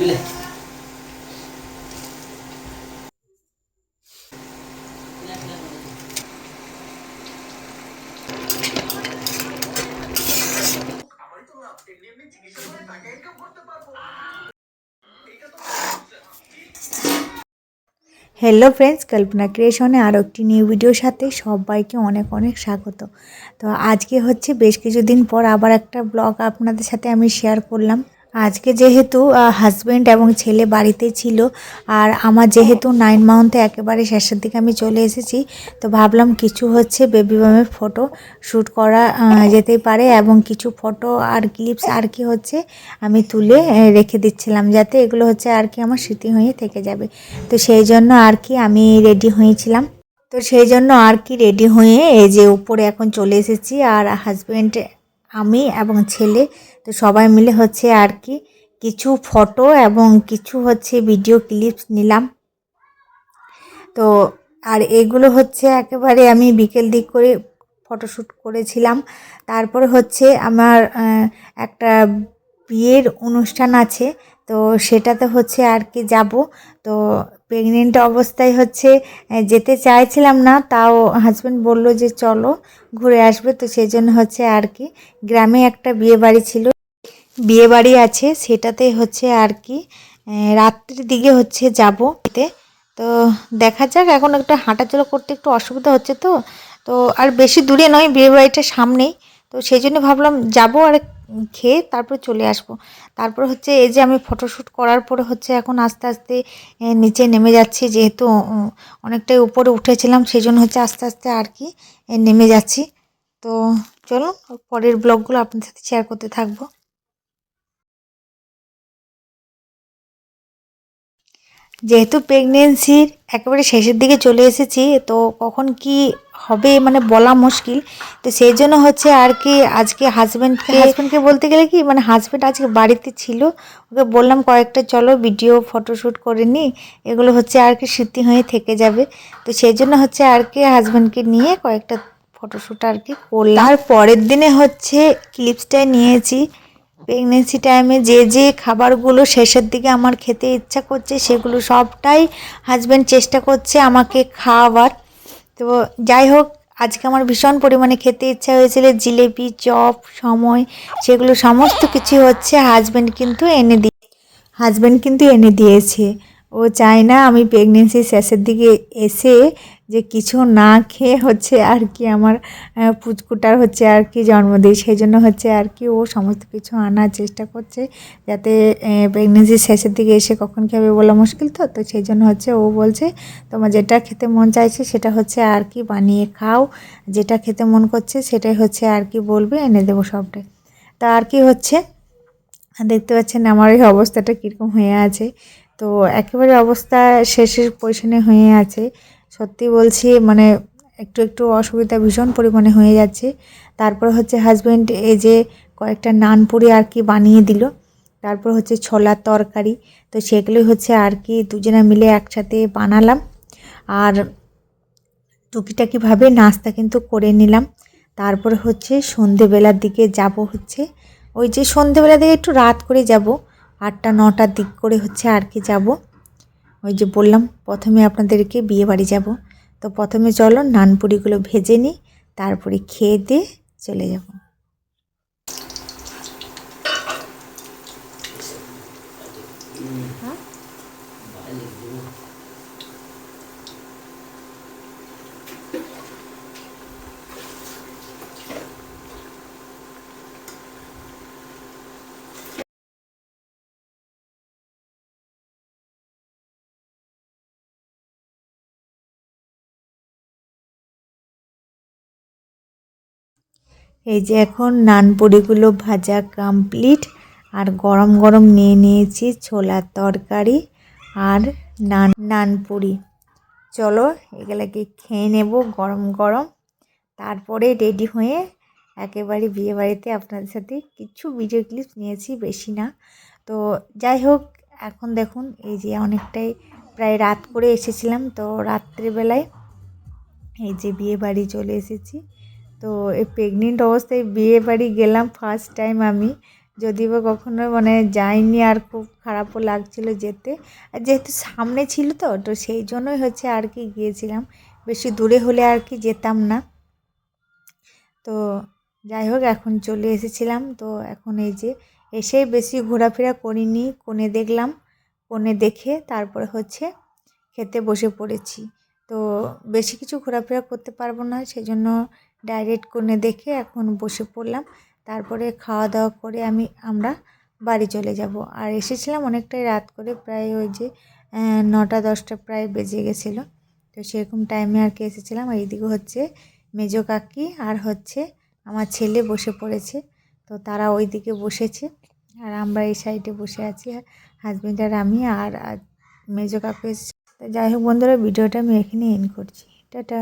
Hello friends, कल्पना क्रिएशने और एक new भिडियोर साथे सबाइके अनेक अनेक स्वागत। तो आज के होच्छे बेश किछुदिन पर आबार एकटा ब्लग आपनादेर साथे आमि शेयर करलाम। आज के जेहेतु हाजबैंड एवं छेले बाड़ीते छिलो और आमार जेहेतु 9 मान्थे एकेबारे शेषेर दिके आमि चले एसेछि, तो भाबलाम किछु होच्छे बेबी बामेर फटो शूट करा जेते पारे एवं किछु फटो और क्लिप्स और कि होच्छे आमि तुले रेखे दिच्छिलाम जाते एगुलो होच्छे आर कि आमार स्मृति हये थेके जाबे। तो सेई जोन्नो आर कि आमि रेडी हयेछिलाम। तो सेई जोन्नो आर कि रेडी हये एई जे उपरे एखन चले एसेछि और हाजबैंड आमी एवं छेले तो सबाई मिले होच्छे आर कि किछु फटो एवं किछु होच्छे भिडियो क्लिप्स निलाम। तो और एगुलो होच्छे एकेबारे आमी बिकेल दिक करे फटोशूट करेछिलाम। तारपर होच्छे आमार एकटा बियेर अनुष्ठान आछे, तो सेटाते होच्छे आर कि जाबो। तो प्रेगनेंट अवस्थाय होच्छे जेते चाइछिलाम ना, ताओ हाजबैंड बोल्लो जे चलो घुरे आसबे। तो सेइजोन्नो होच्छे आर कि ग्रामे एकटा बिये बाड़ी छिलो, बिये बाड़ी आछे सेटाते होच्छे आर कि रात्रिर दिके होच्छे जाबो। तो देखा जाक, एखन एकटु हाঁটাচলা करते एकटु असुविधा होच्छे। तो और बेशी दूरे नय, बिये बाड़ीटा सामनेई। तो सेइजोन्नो भाबलाम जाबो और खेये तारपर चले आसबो। तारपर होच्छे एई जे आमि फटोशूट करार परे होच्छे एखन आस्ते आस्ते नीचे नेमे जाচ্ছি, जेहेतु अनेकटाई उपरे उठेছিলাম सेइजोन्नो होच्छे आस्ते आस्ते आर कि नेमे जाচ্ছি। तो चलुन परेर ब्लगगुलो आपनादेर साथे शेयर करते थाकबो। जेहेतु प्रेगनेंसिर एकेबारे शेषेर दिके चले एसेछि, तो कखन कि हबे माने बला मुश्किल। तो सेई जोन्नो होच्छे आर कि आजके हाजबैंडके बोलते गेले कि माने हाजबैंड आजके बाड़ीते छिलो, ओके बोललाम कयेकटा चलो भिडियो फटोशूट करे निई, एगुलो होच्छे आर कि स्मृति हये थेके जाबे। तो सेई जोन्नो होच्छे आर कि हाजबैंडके निये कयेकटा फटोशूट आर कि करलाम। तार परेर दिने होच्छे क्लिप्सटा नियेछि। प्रेगनेंसि टाइमे जे खाबारगुलो शेषेर दिके आमार खेते इच्छा करছে সেগুলো সবটাই হাজব্যান্ড চেষ্টা করছে আমাকে খাওয়াবার। তো যাই হোক, আজকে আমার ভীষণ পরিমাণে খেতে ইচ্ছা হয়েছিল জিলেপি, চপ, সময়, সেগুলো সমস্ত কিছু হচ্ছে হাজব্যান্ড কিন্তু এনে দিয়েছে। ও চায় না আমি প্রেগনেন্সির শেষের দিকে এসে যে কিছু না খেয়ে হচ্ছে আর কি আমার পুচকুটার হচ্ছে আর কি জন্মদিন, সেই জন্য হচ্ছে আর কি ও সমস্ত কিছু আনার চেষ্টা করছে, যাতে প্রেগনেন্সির শেষের দিকে এসে কখন খাবে বলা মুশকিল। তো তো সেই জন্য হচ্ছে ও বলছে তোমার যেটা খেতে মন চাইছে সেটা হচ্ছে আর কি বানিয়ে খাও, যেটা খেতে মন করছে সেটাই হচ্ছে আর কি বলবে, এনে দেবো সবটাই। তা আর কি হচ্ছে দেখতে পাচ্ছেন আমার এই অবস্থাটা কীরকম হয়ে আছে। তো একেবারে অবস্থা শেষের পজিশনে হয়ে আছে, সত্যি বলছি মানে একটু একটু অসুবিধা ভীষণ পরিমাণে হয়ে যাচ্ছে। তারপর হচ্ছে হাজব্যান্ড এই যে কয়েকটা নানপুরি আর কি বানিয়ে দিল, তারপর হচ্ছে ছোলার তরকারি। তো সেগুলোই হচ্ছে আর কি দুজনে মিলে একসাথে বানালাম আর টুকিটাকিভাবে নাস্তা কিন্তু করে নিলাম। তারপর হচ্ছে সন্ধেবেলার দিকে যাব, হচ্ছে ওই যে সন্ধেবেলা দিকে একটু রাত করে যাব, 8টা-9টার দিক করে হচ্ছে আর কি যাব। ওই যে বললাম প্রথমে আপনাদেরকে বিয়ে বাড়ি যাব। তো প্রথমে চলো নানপুরিগুলো ভেজে নিই, তারপরে খেয়ে দিয়ে চলে যাব। এই যে এখন নানপুরিগুলো ভাজা কমপ্লিট, আর গরম গরম নিয়ে নিয়েছি ছোলার তরকারি আর নানপুরি। চলো এগুলোকে খেয়ে নেব গরম গরম, তারপরে রেডি হয়ে একেবারে বিয়ে বাড়িতে আপনাদের সাথে কিছু ভিডিও ক্লিপস নিয়েছি, বেশি না। তো যাই হোক, এখন দেখুন এই যে অনেকটাই প্রায় রাত করে এসেছিলাম, তো রাত্রিবেলায় এই যে বিয়ে বাড়ি চলে এসেছি। তো এই প্রেগনেন্ট অবস্থায় বিয়ে বাড়ি গেলাম ফার্স্ট টাইম আমি, যদি বা কখনো মানে যাইনি, আর খুব খারাপও লাগছিল যেতে। আর যেহেতু সামনে ছিল তো তো সেই জন্যই হচ্ছে আর কি গিয়েছিলাম, বেশি দূরে হলে আর কি যেতাম না। তো যাই হোক এখন চলে এসেছিলাম। তো এখন এই যে এসেই বেশি ঘোরাফেরা করিনি, কোণে দেখলাম, কোণে দেখে তারপরে হচ্ছে খেতে বসে পড়েছি। তো বেশি কিছু ঘোরাফেরা করতে পারবো না, সেজন্য ডাইরেক্ট কোণে দেখে এখন বসে পড়লাম। তারপরে খাওয়া দাওয়া করে আমরা বাড়ি চলে যাব। আর এসেছিলাম অনেকটাই রাত করে, প্রায় ওই যে 9টা-10টা প্রায় বেজে গেছিলো। তো সেরকম টাইমে আর কি এসেছিলাম। আর এইদিকে হচ্ছে মেজো কাকি আর হচ্ছে আমার ছেলে বসে পড়েছে। তো তারা ওই দিকে বসেছে আর আমরা এই সাইডে বসে আছি, হাজবেন্ড আর আমি। আর মেজো কাকু এসেছে। তো যাই হোক বন্ধুরা, ভিডিওটা আমি এখানে এন্ড করছি। টাটা।